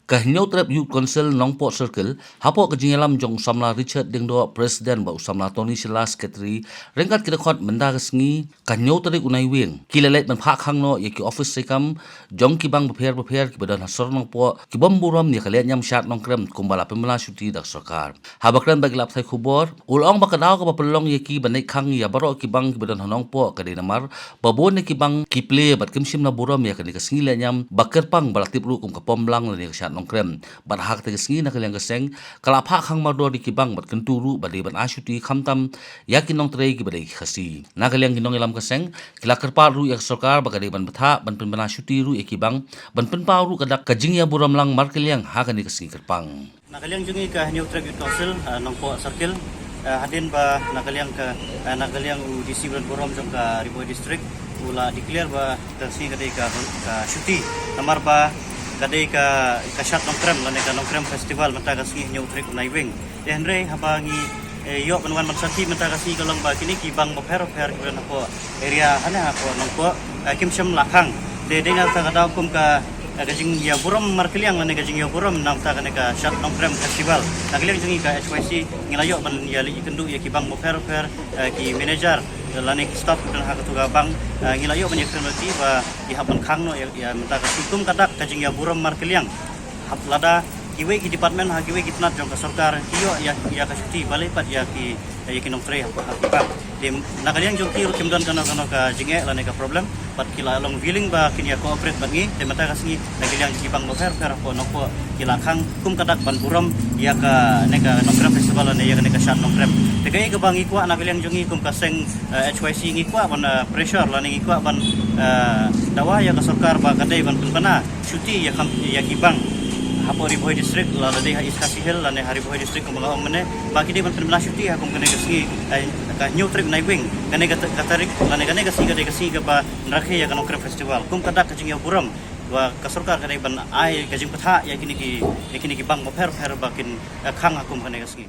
Kahinyau terap Youth Council Nongpok Circle, hapok kejingalam jong Usamla Richard Dingdo Presiden ba Usamla Tony Sila Secretary, rengkat kidakot menda kesngi, kahinyau terik unai wing, kilalet man phak hang no yaki office sekam, jong kibang beper ki badan hasor nongpok, kibam buram ni kalian nyam syat nongkrem kumbala pemela syuti dak sarkar. Habakran bagi lap thai khubor, ulong bakadaw ka papelong yaki banik khang ya baro kibang ki badan nongpok kadai namar, babon ni kibang kiple bat kimsim na buram ya kani kesngi lenyam, bakar pang balatip ru kum kapom lang ni syat nongkrem bat hak te kesngi na kalian keseng kalap hak hang mardor di kibang bat kenturu bade ban asyuti khamtam yakin nong trei ki bade khasi na kalian ginong ilam keseng kila kerpa ru yak sarkar bagade ban batha ban pen asyuti ru ekibang ban pen pa ru kadak kajing ya buram lang mar kalian hak ni kesngi kerpang na kalian jungi ka New Traffic Council Nongpok Circle hadin ba na kalian UDC bulan buram jong ka Riboy District ula declare ba kasi kadai ka syuti namar ba kadai ka syat nongkrem lane ka nongkrem festival mata kasi New Trip Naibing henry habangi yo penuan mansaki mata kasi kalong ba kini kibang moper kibang ko area hana ko nongko kimsem lakhang de dengar ta kada hukum ka gajing ya buram markeliang lane gajing ya buram nam ta ka syat nongkrem festival nakliang jungi ka HYC ngilayo ban yali ikendu ya kibang moper ki manager lani staff dan hak tuga bang ngilayo banyak teknologi ba ihapan khang no ya menta ka hukum kadak kajing ya buram markeliang hap lada kiwe ki department ha kiwe kitnat jong ka sarkar kiyo ya ka syuti balai pat ya ki kinong tre hakipat dem nakaliang jong ki kimdan kana ka jinge lani ka problem pat kila long willing ba kin ya cooperate bangi dem mata ka singi nakaliang kibang mofer ko nokpo kila khang kum kadak ban buram ya ka neka nongkrem festival ne ya ka syat nongkrem tegay ka bang ikwa nakaliang jong kum kaseng HYC ngikwa ban pressure lani ngikwa ban dawa ya ka sarkar ba kadai ban penpana syuti ya kibang hapo Riboy District la dei ha iskasi hel la ne Riboy District kumala omne baki de ban penmela syuti ha kum kene kasi ka New Trip Naibing kene katarik la ne kene kasi ka ba rakhe ya kanong festival kum kadak kajing ya buram wa kasurkar kene ban ai kajing patha ya kini ki bang moper bakin khang akum kene kasi